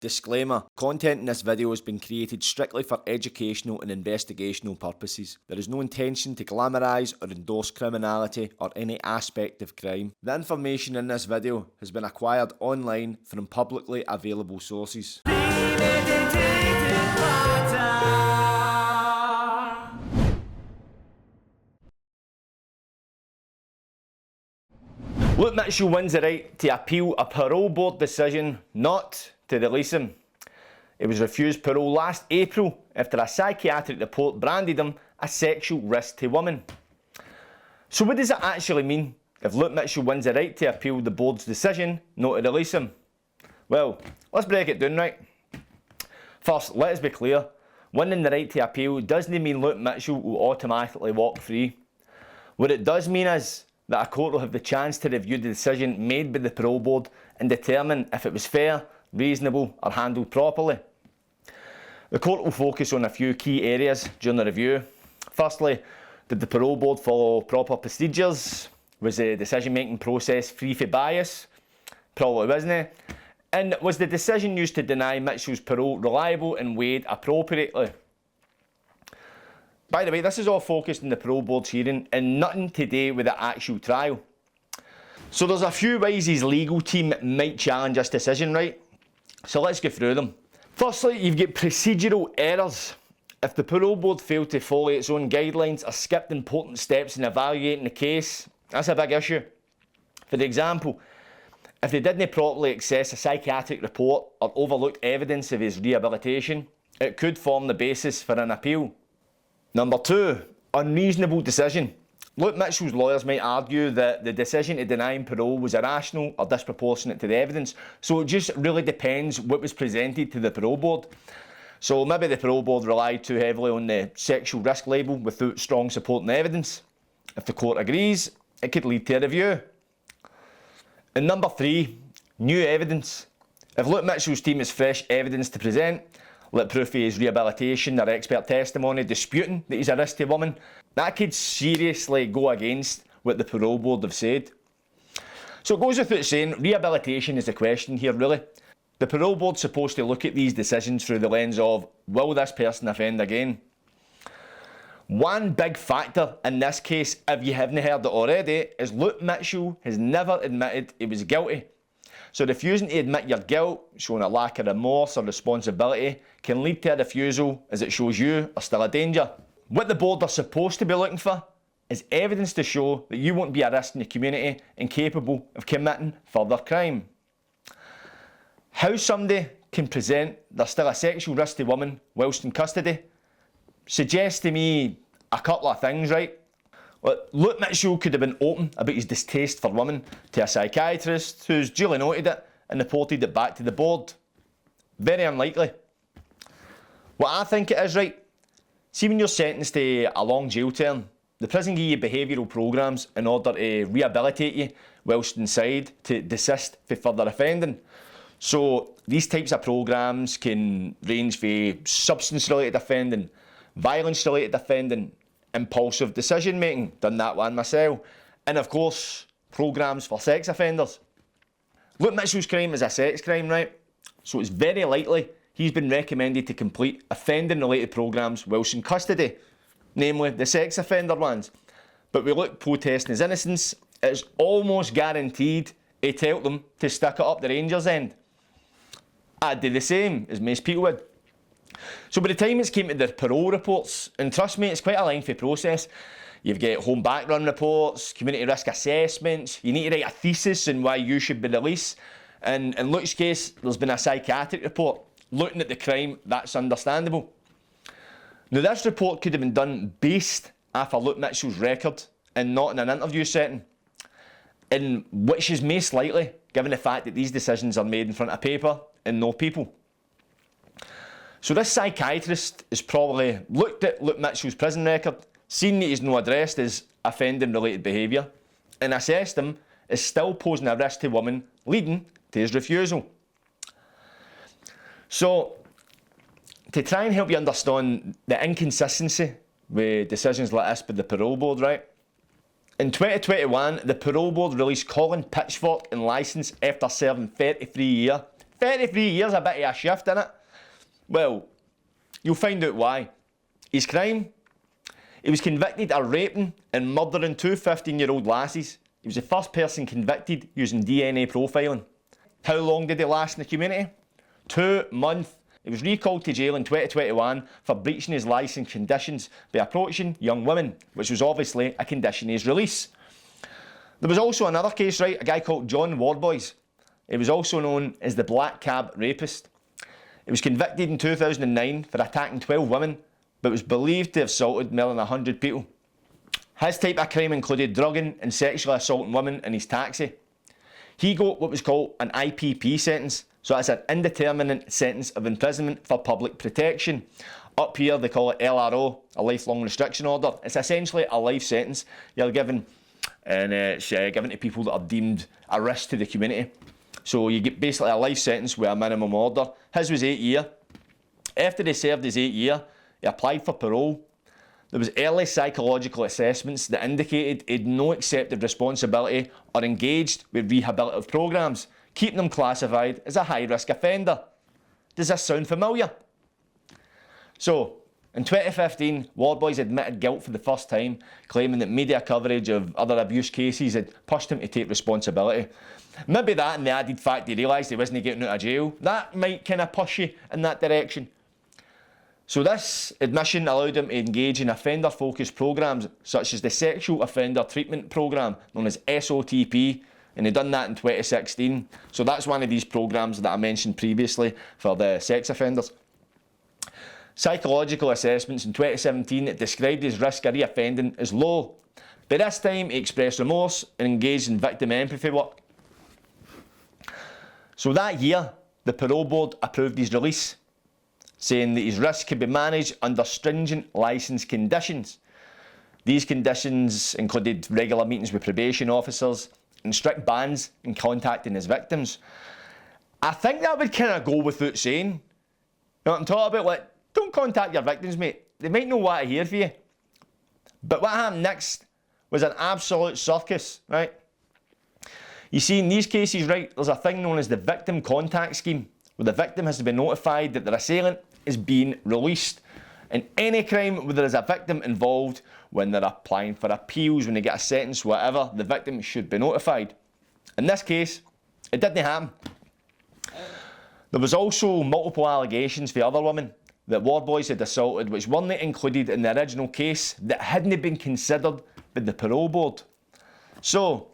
Disclaimer: content in this video has been created strictly for educational and investigational purposes. There is no intention to glamorise or endorse criminality or any aspect of crime. The information in this video has been acquired online from publicly available sources. Luke Mitchell wins the right to appeal a parole board decision not to release him. He was refused parole last April after a psychiatric report branded him a sexual risk to women. So what does it actually mean if Luke Mitchell wins the right to appeal the board's decision not to release him? Well, let's break it down right. First, let us be clear, winning the right to appeal doesn't mean Luke Mitchell will automatically walk free. What it does mean is that a court will have the chance to review the decision made by the parole board and determine if it was fair, reasonable or handled properly. The court will focus on a few key areas during the review. Firstly, did the parole board follow proper procedures? Was the decision-making process free from bias? Probably wasn't it. And was the decision used to deny Mitchell's parole reliable and weighed appropriately? By the way, this is all focused on the parole board's hearing and nothing to do with the actual trial. So there's a few ways his legal team might challenge this decision, right? So let's go through them. Firstly, you've got procedural errors. If the parole board failed to follow its own guidelines or skipped important steps in evaluating the case, that's a big issue. For example, if they didn't properly access a psychiatric report or overlooked evidence of his rehabilitation, it could form the basis for an appeal. Number two, unreasonable decision. Luke Mitchell's lawyers might argue that the decision to deny him parole was irrational or disproportionate to the evidence, so it just really depends what was presented to the parole board. So maybe the parole board relied too heavily on the sexual risk label without strong supporting evidence. If the court agrees, it could lead to a review. And number three, new evidence. If Luke Mitchell's team has fresh evidence to present, like proof of his rehabilitation or expert testimony disputing that he's a risk to women, that could seriously go against what the parole board have said. So it goes without saying, rehabilitation is the question here really. The parole board's supposed to look at these decisions through the lens of, will this person offend again? One big factor in this case, if you haven't heard it already, is Luke Mitchell has never admitted he was guilty. So refusing to admit your guilt, showing a lack of remorse or responsibility, can lead to a refusal as it shows you are still a danger. What the board are supposed to be looking for is evidence to show that you won't be a risk in the community and capable of committing further crime. How somebody can present they're still a sexual risk to women whilst in custody suggests to me a couple of things, right? Luke Mitchell could have been open about his distaste for women to a psychiatrist who's duly noted it and reported it back to the board. Very unlikely. What I think it is, right, see when you're sentenced to a long jail term, the prison give you behavioural programmes in order to rehabilitate you whilst inside to desist from further offending. So these types of programmes can range from substance-related offending, violence-related offending, impulsive decision making, done that one myself, and of course programmes for sex offenders. Luke Mitchell's crime is a sex crime, right? So it's very likely he's been recommended to complete offending related programmes whilst in custody, namely the sex offender ones. But with Luke protesting his innocence, it's almost guaranteed he'd tell them to stick it up the Rangers' end. I'd do the same as most people would. So by the time it's came to the parole reports, and trust me, it's quite a lengthy process. You've got home background reports, community risk assessments, you need to write a thesis on why you should be released. And in Luke's case, there's been a psychiatric report looking at the crime, that's understandable. Now this report could have been done based off of Luke Mitchell's record and not in an interview setting. And which is most likely, given the fact that these decisions are made in front of paper and no people. So this psychiatrist has probably looked at Luke Mitchell's prison record, seen that he's not addressed as offending related behaviour, and assessed him as still posing a risk to women, leading to his refusal. So, to try and help you understand the inconsistency with decisions like this by the parole board, right? In 2021, the parole board released Colin Pitchfork in licence after serving 33 years 33 years, a bit of a shift, innit? Well, you'll find out why. His crime? He was convicted of raping and murdering two 15-year-old lasses. He was the first person convicted using DNA profiling. How long did he last in the community? 2 months. He was recalled to jail in 2021 for breaching his licence conditions by approaching young women, which was obviously a condition of his release. There was also another case, right, a guy called John Wardboys. He was also known as the Black Cab Rapist. He was convicted in 2009 for attacking 12 women, but was believed to have assaulted more than 100 people. His type of crime included drugging and sexually assaulting women in his taxi. He got what was called an IPP sentence, so that's an indeterminate sentence of imprisonment for public protection. Up here they call it LRO, a lifelong restriction order. It's essentially a life sentence you're given, and it's given to people that are deemed a risk to the community. So you get basically a life sentence with a minimum order. His was 8 years. After he served his 8 years, he applied for parole. There was early psychological assessments that indicated he'd no accepted responsibility or engaged with rehabilitative programmes, keeping him classified as a high-risk offender. Does this sound familiar? So, in 2015, Wardboys admitted guilt for the first time, claiming that media coverage of other abuse cases had pushed him to take responsibility. Maybe that and the added fact he realised he wasn't getting out of jail, that might kind of push you in that direction. So this admission allowed him to engage in offender-focused programmes such as the Sexual Offender Treatment Programme, known as SOTP, and he done that in 2016. So that's one of these programmes that I mentioned previously for the sex offenders. Psychological assessments in 2017 described his risk of reoffending as low. By this time, he expressed remorse and engaged in victim empathy work. So that year, the Parole Board approved his release, saying that his risk could be managed under stringent licence conditions. These conditions included regular meetings with probation officers and strict bans in contacting his victims. I think that would kind of go without saying. You know what I'm talking about? Like, don't contact your victims, mate. They might know what to hear for you. But what happened next was an absolute circus, right? You see, in these cases, right, there's a thing known as the victim contact scheme, where the victim has to be notified that their assailant is being released. In any crime where there is a victim involved, when they're applying for appeals, when they get a sentence, whatever, the victim should be notified. In this case, it didn't happen. There was also multiple allegations for other women that Wardboys had assaulted, which weren't included in the original case, that hadn't been considered by the Parole Board. So,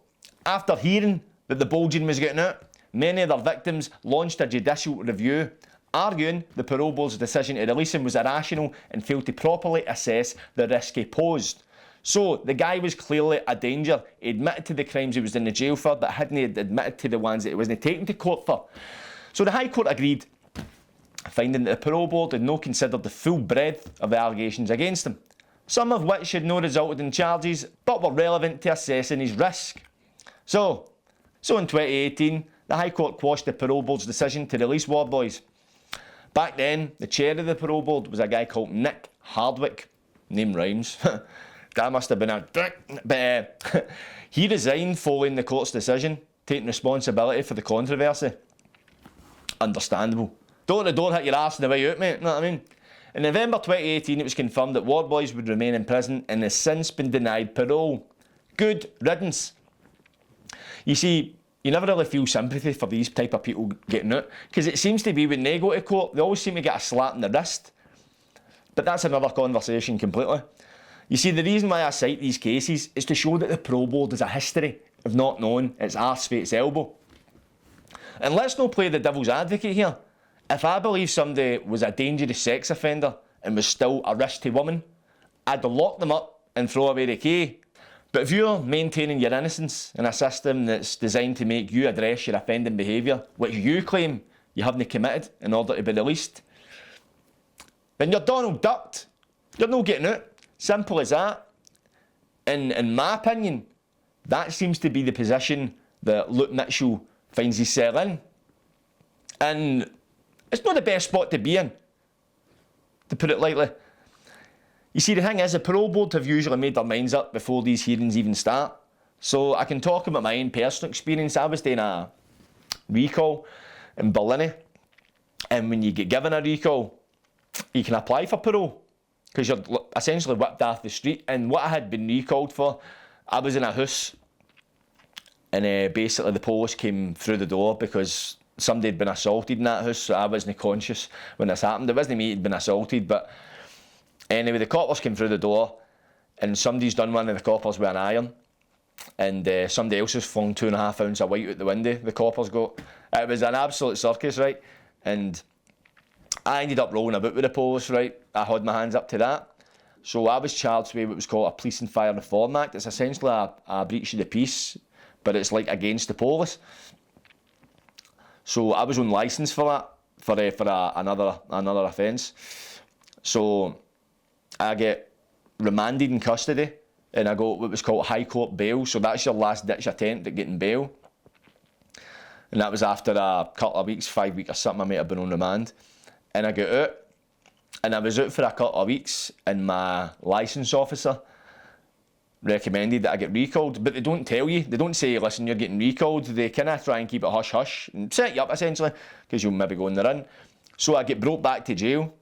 after hearing that the bulging was getting out, many of their victims launched a judicial review, arguing the Parole Board's decision to release him was irrational and failed to properly assess the risk he posed. So, the guy was clearly a danger. He admitted to the crimes he was in the jail for, but hadn't admitted to the ones that he wasn't taken to court for. So the High Court agreed, finding that the Parole Board had not considered the full breadth of the allegations against him, some of which had not resulted in charges, but were relevant to assessing his risk. So in 2018, the High Court quashed the Parole Board's decision to release Wardboys. Back then, the chair of the Parole Board was a guy called Nick Hardwick. Name rhymes. That must have been a dick. But he resigned following the court's decision, taking responsibility for the controversy. Understandable. Don't let the door hit your arse on the way out, mate. You know what I mean? In November 2018, it was confirmed that Wardboys would remain in prison and has since been denied parole. Good riddance. You see, you never really feel sympathy for these type of people getting out, because it seems to be when they go to court, they always seem to get a slap in the wrist. But that's another conversation completely. You see, the reason why I cite these cases is to show that the Parole Board has a history of not knowing its arse for its elbow. And let's not play the devil's advocate here. If I believe somebody was a dangerous sex offender and was still a risk to women, I'd lock them up and throw away the key. But if you're maintaining your innocence in a system that's designed to make you address your offending behaviour, which you claim you haven't committed in order to be released, then you're Donald Ducked. You're not getting out. Simple as that. In my opinion, that seems to be the position that Luke Mitchell finds himself in. And it's not the best spot to be in, to put it lightly. You see, the thing is, the Parole Board have usually made their minds up before these hearings even start. So I can talk about my own personal experience. I was doing a recall, in Berlin. And when you get given a recall, you can apply for parole because you're essentially whipped off the street. And what I had been recalled for, I was in a house, and basically the police came through the door because somebody had been assaulted in that house, so I wasn't conscious when this happened. It wasn't me who'd been assaulted, but anyway, the coppers came through the door, and somebody's done one of the coppers with an iron, and somebody else has flung 2.5 ounces of white out the window. The coppers got. It was an absolute circus, right? And I ended up rolling about with the police, right? I had my hands up to that. So I was charged with what was called a Police and Fire Reform Act. It's essentially a breach of the peace, but it's like against the police. So I was on licence for that, for another offence. So I get remanded in custody, and I got what was called High Court bail. So that's your last ditch attempt at getting bail. And that was after a couple of weeks, 5 weeks or something, I might have been on remand. And I got out, and I was out for a couple of weeks, and my licence officer recommended that I get recalled. But they don't tell you, they don't say, listen, you're getting recalled. They kind of try and keep it hush-hush and set you up, essentially, because you'll maybe go on the run. So I get brought back to jail,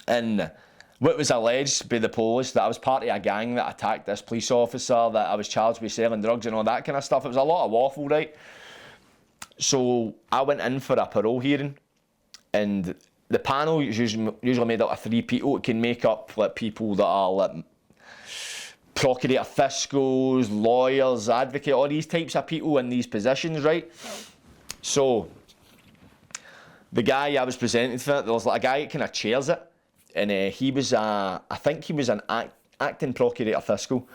and what was alleged by the police, that I was part of a gang that attacked this police officer, that I was charged with selling drugs and all that kind of stuff. It was a lot of waffle, right? So I went in for a parole hearing, and the panel is usually made up of 3 people. It can make up like people that are like procurator fiscals, lawyers, advocate, all these types of people in these positions, right? So the guy I was presented for, there was like a guy that kind of chairs it, and he was I think he was an acting procurator fiscal,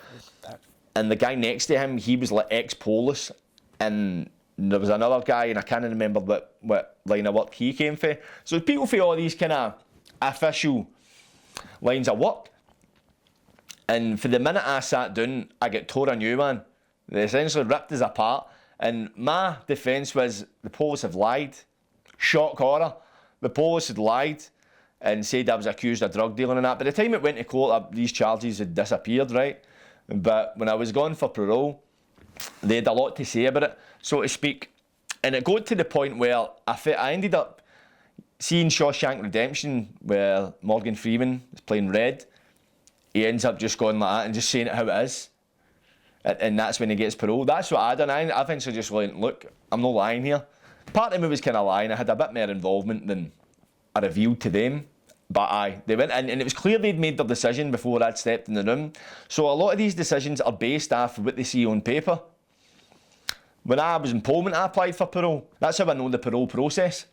and the guy next to him, he was like ex-police, and there was another guy, and I can't remember what line of work he came for. So people for all these kind of official lines of work. And for the minute I sat down, I got tore a new one. They essentially ripped us apart. And my defence was, the police have lied. Shock horror. The police had lied and said I was accused of drug dealing and that. By the time it went to court, these charges had disappeared, right? But when I was going for parole, they had a lot to say about it, so to speak. And it got to the point where I ended up seeing Shawshank Redemption, where Morgan Freeman is playing Red. He ends up just going like that and just saying it how it is. And that's when he gets parole. That's what I done. I eventually just went, look, I'm not lying here. Part of me was kind of lying. I had a bit more involvement than I revealed to them. But they went in, and it was clear they'd made their decision before I'd stepped in the room. So a lot of these decisions are based off what they see on paper. When I was in Parliament, I applied for parole. That's how I know the parole process.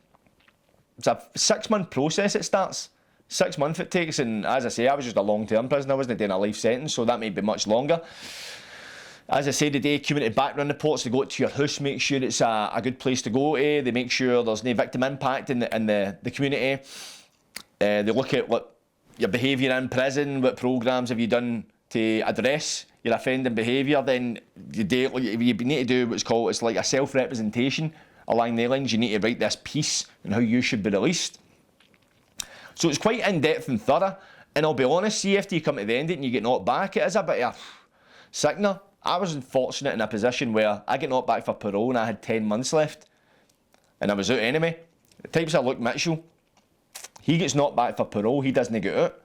It's a 6-month process it starts. 6 months it takes, and as I say, I was just a long-term prisoner. I wasn't doing a life sentence, so that may be much longer. As I say today, community background reports, they go to your house, make sure it's a good place to go to. They make sure there's no victim impact in the community. They look at what your behaviour in prison, what programmes have you done to address your offending behaviour. Then you need to do what's called, it's like a self-representation along the lines. You need to write this piece on how you should be released. So it's quite in-depth and thorough. And I'll be honest, see, after you come to the end of it and you get knocked back, it is a bit of a sickener. I was fortunate in a position where I get knocked back for parole and I had 10 months left. And I was out anyway. The types of Luke Mitchell, he gets knocked back for parole, he doesn't get out.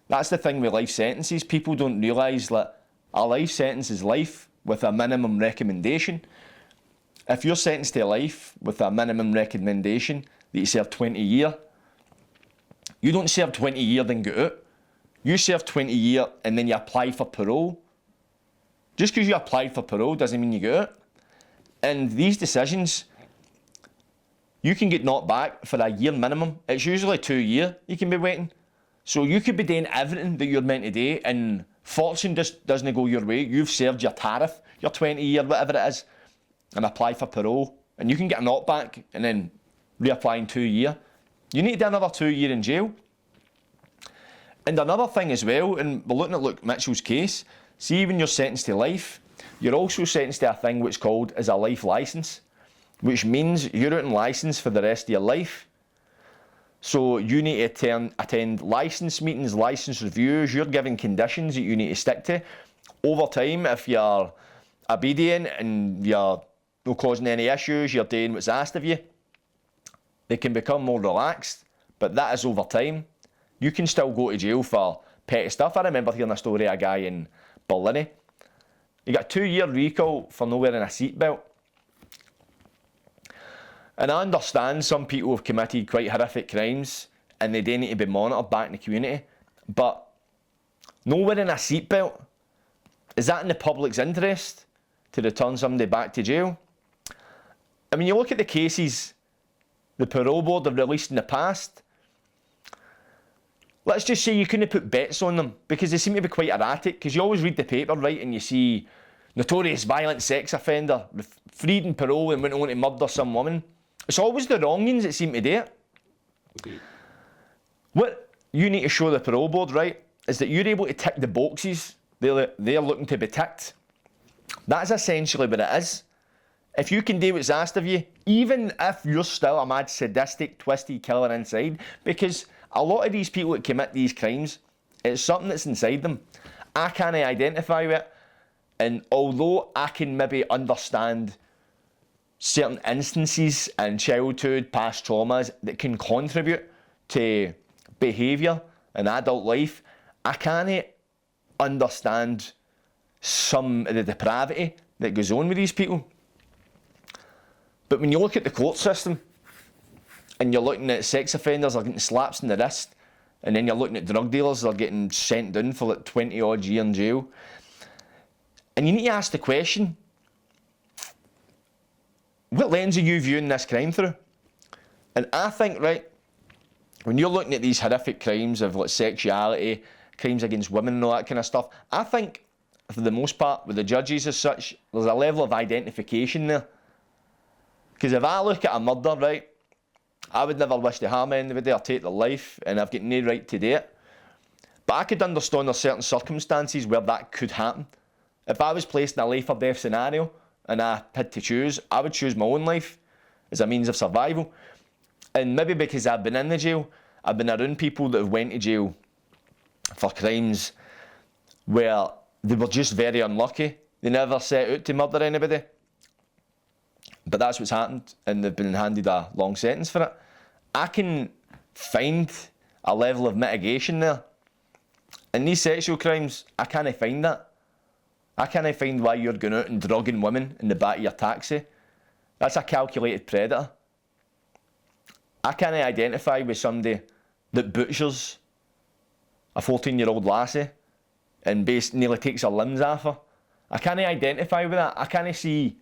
That's the thing with life sentences. People don't realise that a life sentence is life with a minimum recommendation. If you're sentenced to life with a minimum recommendation that you serve 20 years, you don't serve 20 years then get out. You serve 20 years and then you apply for parole. Just because you applied for parole doesn't mean you get out. And these decisions, you can get knocked back for a year minimum. It's usually 2 years you can be waiting. So you could be doing everything that you're meant to do, and fortune just doesn't go your way. You've served your tariff, your 20 year, whatever it is, and apply for parole. And you can get a knockback and then reapply in 2 years. You need to do another 2 years in jail. And another thing as well, and we're looking at Luke Mitchell's case, see when you're sentenced to life, you're also sentenced to a thing which is called as a life licence, which means you're out on licence for the rest of your life. So you need to attend licence meetings, licence reviews. You're given conditions that you need to stick to. Over time, if you're obedient and you're not causing any issues, you're doing what's asked of you, they can become more relaxed, but that is over time. You can still go to jail for petty stuff. I remember hearing a story of a guy in Berlin. He got a 2-year recall for not wearing a seatbelt. And I understand some people have committed quite horrific crimes and they do need to be monitored back in the community. But not wearing a seatbelt, is that in the public's interest to return somebody back to jail? I mean, you look at the cases the Parole Board have released in the past. Let's just say you couldn't put bets on them because they seem to be quite erratic. Because you always read the paper, right, and you see notorious violent sex offender freed in parole and went on to murder some woman. It's always the wrongins that seem to do it. Okay. What you need to show the Parole Board, right, is that you're able to tick the boxes they're looking to be ticked. That's essentially what it is. If you can do what's asked of you, even if you're still a mad, sadistic, twisted killer inside, because a lot of these people that commit these crimes, it's something that's inside them. I can't identify with it, and although I can maybe understand certain instances in childhood, past traumas that can contribute to behaviour in adult life, I can't understand some of the depravity that goes on with these people. But when you look at the court system and you're looking at sex offenders are getting slaps in the wrist, and then you're looking at drug dealers that are getting sent down for like 20 odd years in jail, and you need to ask the question, what lens are you viewing this crime through? And I think, right, when you're looking at these horrific crimes of like sexuality, crimes against women and all that kind of stuff, I think for the most part with the judges as such, there's a level of identification there. Because if I look at a murder, right, I would never wish to harm anybody or take their life, and I've got no right to do it. But I could understand there's certain circumstances where that could happen. If I was placed in a life or death scenario and I had to choose, I would choose my own life as a means of survival. And maybe because I've been in the jail, I've been around people that have went to jail for crimes where they were just very unlucky. They never set out to murder anybody. But that's what's happened, and they've been handed a long sentence for it. I can find a level of mitigation there. In these sexual crimes, I can't find that. I can't find why you're going out and drugging women in the back of your taxi. That's a calculated predator. I can't identify with somebody that butchers a 14-year-old lassie and nearly takes her limbs off her. I can't identify with that. I can't see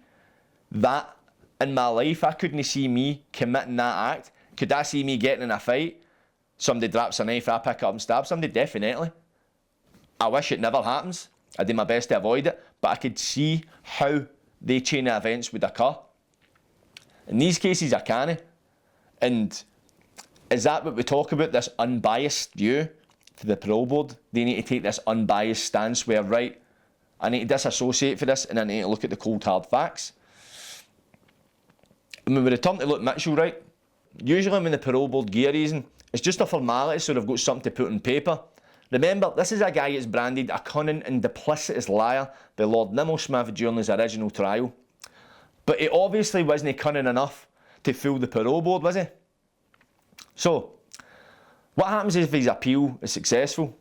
that in my life. I couldn't see me committing that act. Could I see me getting in a fight? Somebody drops a knife, I pick up and stab somebody? Definitely. I wish it never happens. I do my best to avoid it, but I could see how the chain of events would occur. In these cases, I can't. And is that what we talk about, this unbiased view to the Parole Board? They need to take this unbiased stance where, right, I need to disassociate for this and I need to look at the cold hard facts. And when we return to Luke Mitchell, right, usually when the Parole Board give a reason, it's just a formality so they've got something to put on paper. Remember, this is a guy that's branded a cunning and duplicitous liar by Lord Nimmo Smith during his original trial. But he obviously wasn't cunning enough to fool the Parole Board, was he? So, what happens if his appeal is successful?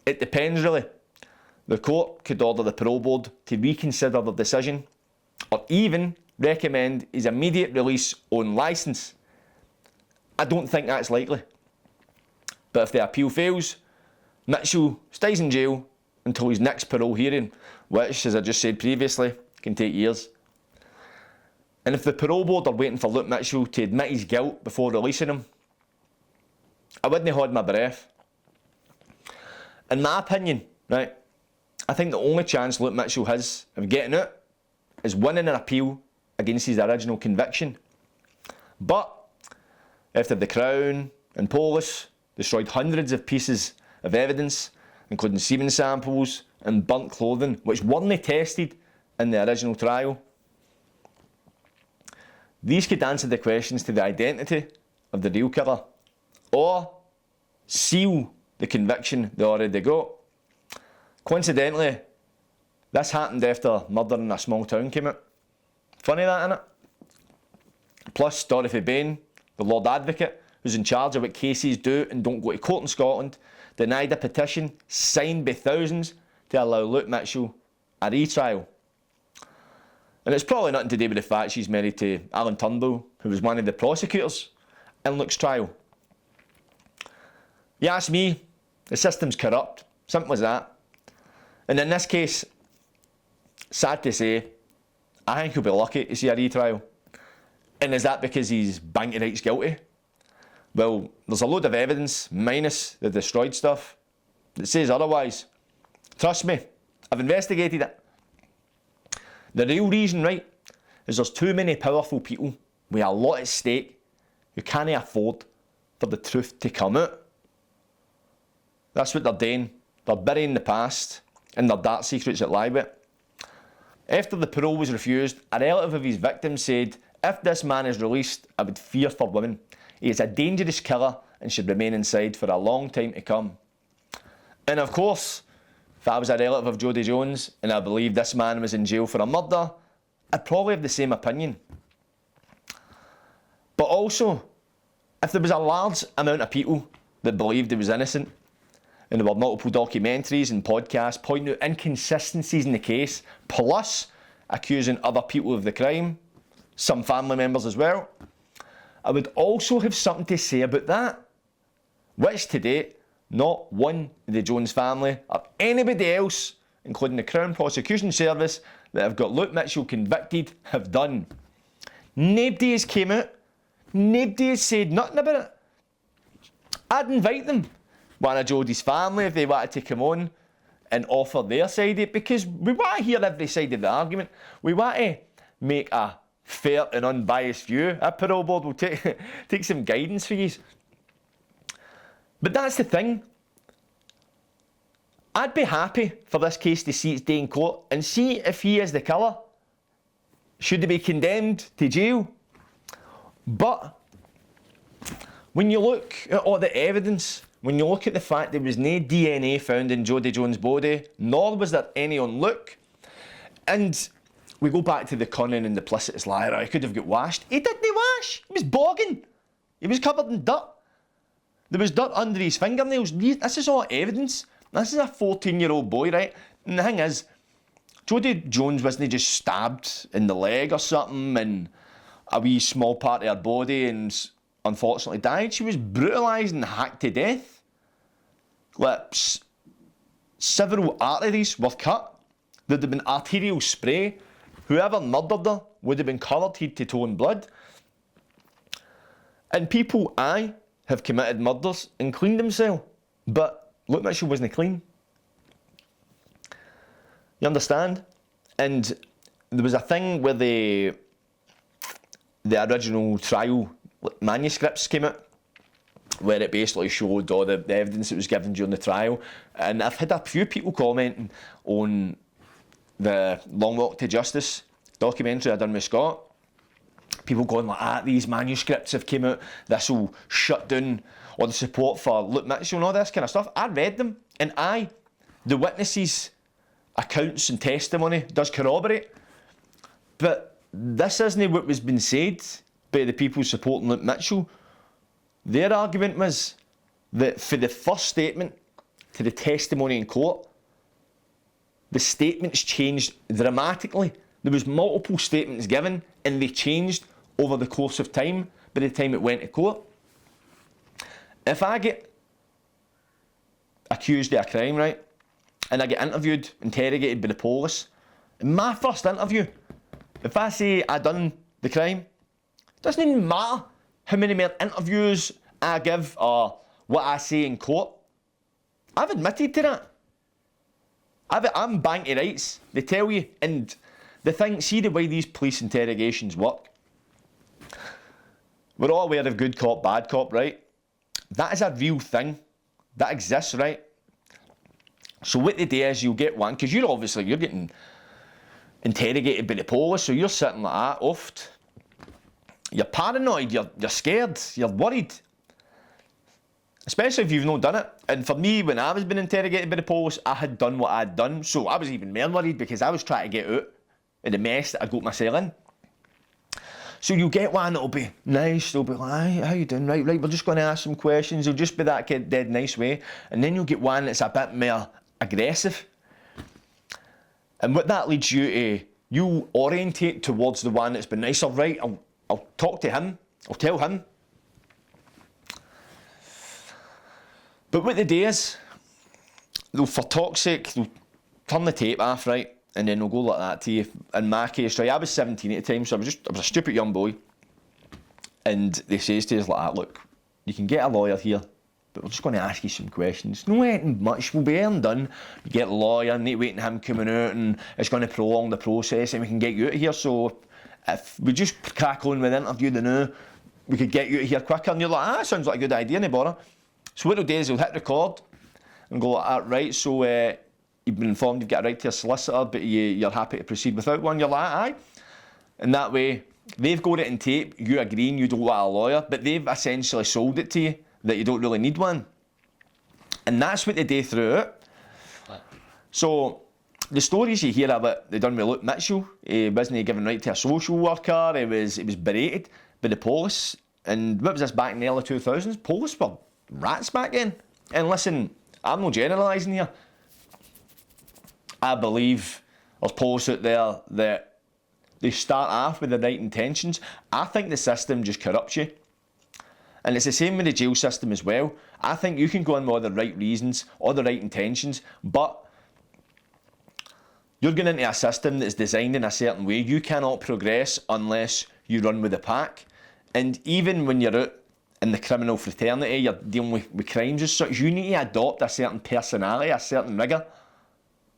It depends, really. The court could order the Parole Board to reconsider their decision, or even recommend his immediate release on licence. I don't think that's likely. But if the appeal fails, Mitchell stays in jail until his next parole hearing, which, as I just said previously, can take years. And if the Parole Board are waiting for Luke Mitchell to admit his guilt before releasing him, I wouldn't hold my breath. In my opinion, right, I think the only chance Luke Mitchell has of getting out is winning an appeal against his original conviction. But after the Crown and police destroyed hundreds of pieces of evidence, including semen samples and burnt clothing, which weren't tested in the original trial, these could answer the questions to the identity of the real killer, or seal the conviction they already got. Coincidentally, this happened after Murder in a Small Town came out. Funny that, innit? Plus, Dorothy Bain the Lord Advocate, who's in charge of what cases do and don't go to court in Scotland, denied a petition signed by thousands to allow Luke Mitchell a retrial. And it's probably nothing to do with the fact she's married to Alan Turnbull, who was one of the prosecutors in Luke's trial. You ask me, the system's corrupt. Simple as that. And in this case, sad to say, I think he'll be lucky to see a retrial. And is that because he's banky rights guilty? Well, there's a load of evidence, minus the destroyed stuff, that says otherwise. Trust me, I've investigated it. The real reason, right, is there's too many powerful people with a lot at stake who can't afford for the truth to come out. That's what they're doing. They're burying the past and their dark secrets that lie with it. After the parole was refused, a relative of his victim said, "If this man is released, I would fear for women. He is a dangerous killer and should remain inside for a long time to come." And of course, if I was a relative of Jodie Jones and I believed this man was in jail for a murder, I'd probably have the same opinion. But also, if there was a large amount of people that believed he was innocent, and there were multiple documentaries and podcasts pointing out inconsistencies in the case, plus accusing other people of the crime, some family members as well, I would also have something to say about that. Which to date, not one of the Jones family or anybody else, including the Crown Prosecution Service that have got Luke Mitchell convicted, have done. Nobody has came out. Nobody has said nothing about it. I'd invite them, one of Jodie's family, if they wanted to come on and offer their side of it, because we want to hear every side of the argument. We want to make a fair and unbiased view. A Parole Board will take some guidance for you. But that's the thing. I'd be happy for this case to see its day in court and see if he is the killer. Should he be condemned to jail? But when you look at all the evidence, when you look at the fact there was no DNA found in Jodie Jones' body, nor was there any on Luke, and we go back to the cunning and duplicitous liar, he could have got washed. He didn't wash. He was bogging. He was covered in dirt. There was dirt under his fingernails. This is all evidence. This is a 14-year-old boy, right? And the thing is, Jodie Jones wasn't just stabbed in the leg or something and a wee small part of her body and unfortunately died. She was brutalised and hacked to death. Like, several arteries were cut. There'd have been arterial spray. Whoever murdered her would have been covered head to toe in blood. And people, have committed murders and cleaned themselves. But Luke Mitchell wasn't clean. You understand? And there was a thing where the original trial manuscripts came out, where it basically showed all the evidence that was given during the trial. And I've had a few people commenting on the Long Walk to Justice documentary I done with Scott. People going like, these manuscripts have came out, this will shut down all the support for Luke Mitchell and all this kind of stuff. I read them, and the witnesses' accounts and testimony does corroborate. But this isn't what was being said by the people supporting Luke Mitchell. Their argument was that for the first statement to the testimony in court, the statements changed dramatically. There was multiple statements given and they changed over the course of time by the time it went to court. If I get accused of a crime, right, and I get interviewed, interrogated by the police, in my first interview, if I say I done the crime, it doesn't even matter how many more interviews I give or what I say in court. I've admitted to that. I'm banky rights, they tell you. And the thing, see the way these police interrogations work. We're all aware of good cop, bad cop, right? That is a real thing. That exists, right? So what they do is you'll get one, because you're getting interrogated by the police, so you're sitting like that, oft. You're paranoid, you're scared, you're worried. Especially if you've not done it. And for me, when I was being interrogated by the police, I had done what I'd done, so I was even more worried because I was trying to get out of the mess that I got myself in. So you'll get one that'll be nice, they'll be like, "Hi, how you doing? Right, we're just going to ask some questions." They'll just be that dead nice way. And then you'll get one that's a bit more aggressive. And what that leads you to, you orientate towards the one that's been nicer. Right, I'll talk to him, I'll tell him. But what they do is, they'll, for talk's sake, they'll turn the tape off, right? And then they'll go like that to you. In my case, right, I was 17 at the time, so I was a stupid young boy. And they says to us like that, "Look, you can get a lawyer here, but we're just going to ask you some questions. No anything much, we'll be there and done. You get a lawyer, and they waiting him coming out, and it's going to prolong the process, and we can get you out of here. So if we just crack on with the interview now, we could get you out of here quicker." And you're like, sounds like a good idea, no bother. So what they'll do is they'll hit record and go like that, "Right, so you've been informed you've got a right to a solicitor, but you're happy to proceed without one." You're like, "Aye." And that way, they've got it in tape, you agreeing you don't want a lawyer, but they've essentially sold it to you that you don't really need one. And that's what they do throughout. So, the stories you hear about they done with Luke Mitchell, he wasn't given right to a social worker, he was berated by the police. And what was this, back in the early 2000s? Police were rats back then. And listen, I'm not generalising here. I believe there's police out there that they start off with the right intentions. I think the system just corrupts you. And it's the same with the jail system as well. I think you can go in with all the right reasons, all the right intentions, but you're going into a system that's designed in a certain way. You cannot progress unless you run with the pack. And even when you're out in the criminal fraternity, you're dealing with crimes as such, you need to adopt a certain personality, a certain rigour,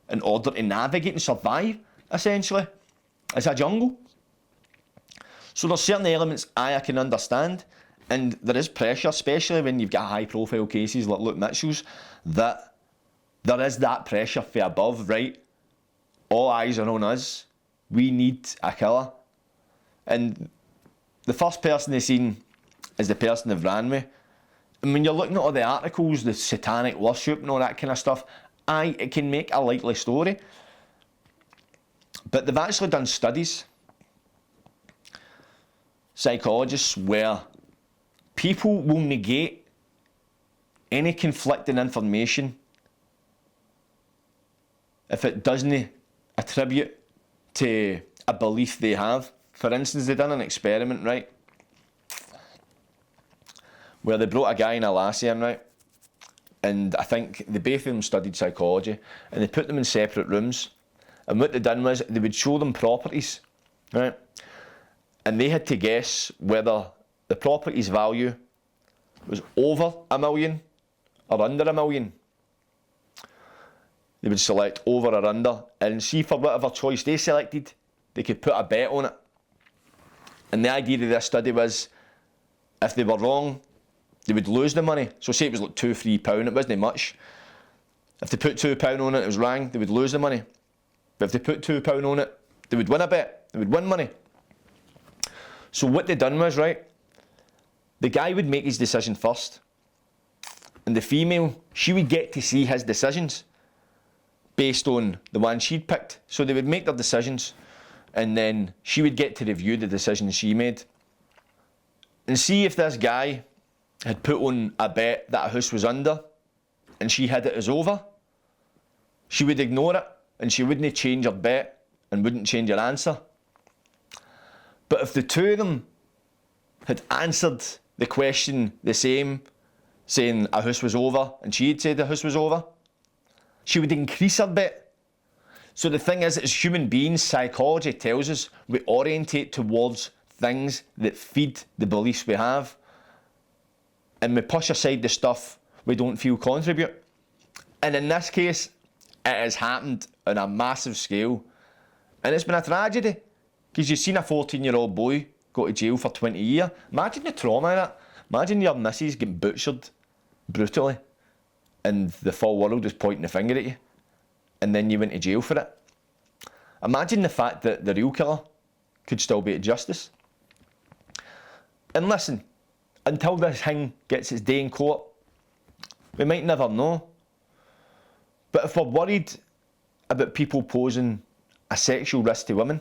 in order to navigate and survive, essentially. It's a jungle. So there's certain elements I can understand, and there is pressure, especially when you've got high profile cases like Luke Mitchell's, that there is that pressure from above, right? All eyes are on us. We need a killer. And the first person they've seen is the person they've ran with. And when you're looking at all the articles, the satanic worship and all that kind of stuff, it can make a likely story. But they've actually done studies, psychologists, where people will negate any conflicting information if it doesn't attribute to a belief they have. For instance, they've done an experiment, right, where they brought a guy and a lassie in, right, and I think the both of them studied psychology, and they put them in separate rooms, and what they done was they would show them properties, right, and they had to guess whether the property's value was over $1 million or under $1 million. They would select over or under, and see for whatever choice they selected, they could put a bet on it. And the idea of this study was, if they were wrong, they would lose the money. So say it was like £2-3, it wasn't much. If they put £2 on it, it was wrong, they would lose the money. But if they put £2 on it, they would win a bet, they would win money. So what they done was, right, the guy would make his decision first, and the female, she would get to see his decisions based on the one she'd picked. So they would make their decisions, and then she would get to review the decisions she made. And see if this guy had put on a bet that a house was under, and she had it as over, she would ignore it, and she wouldn't change her bet, and wouldn't change her answer. But if the two of them had answered the question the same, saying a house was over, and she had said the house was over, she would increase her bet. So the thing is, as human beings, psychology tells us we orientate towards things that feed the beliefs we have, and we push aside the stuff we don't feel contribute. And in this case, it has happened on a massive scale, and it's been a tragedy, because you've seen a 14-year-old boy go to jail for 20 years. Imagine the trauma of that. Imagine your missus getting butchered brutally, and the full world is pointing the finger at you, and then you went to jail for it. Imagine the fact that the real killer could still be at justice. And listen, until this thing gets its day in court, we might never know. But if we're worried about people posing a sexual risk to women,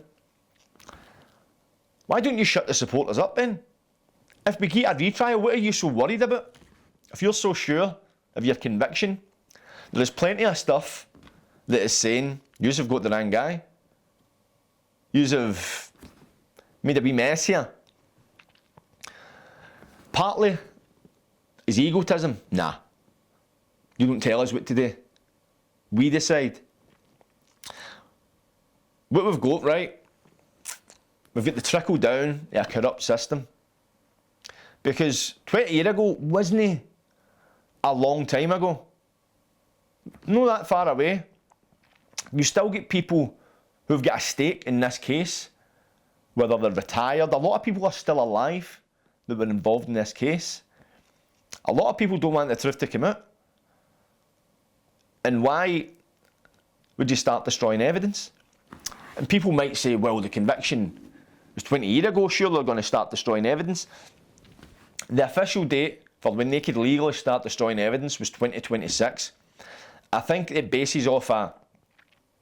Why don't you shut the supporters up then? If we get a retrial, what are you so worried about? If you're so sure of your conviction, there is plenty of stuff that is saying yous have got the wrong guy. Yous have made a wee mess here. Partly is egotism. Nah. You don't tell us what to do. We decide. What we've got, right, we've got the trickle down of a corrupt system. Because 20 years ago wasn't a long time ago. Not that far away. You still get people who've got a stake in this case, whether they're retired. A lot of people are still alive that were involved in this case. A lot of people don't want the truth to come out. And why would you start destroying evidence? And people might say, well, the conviction was 20 years ago, sure they're going to start destroying evidence. The official date for when they could legally start destroying evidence was 2026. I think it bases off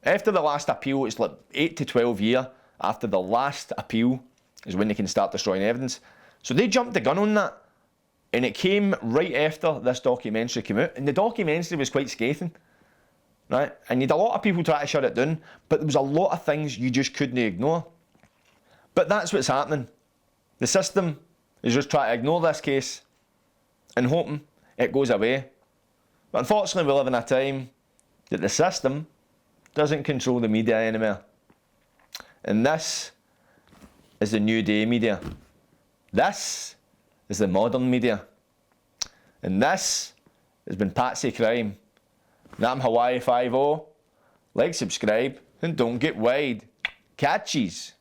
after the last appeal, it's like 8 to 12 years after the last appeal is when they can start destroying evidence. So they jumped the gun on that. And it came right after this documentary came out. And the documentary was quite scathing. Right? And you had a lot of people try to shut it down, but there was a lot of things you just couldn't ignore. But that's what's happening. The system is just trying to ignore this case and hoping it goes away. But unfortunately, we live in a time that the system doesn't control the media anymore. And this is the new day media. This is the modern media. And this has been Patsy Crime. And I'm Hawaii 5-0. Like, subscribe, and don't get wide. Catchies.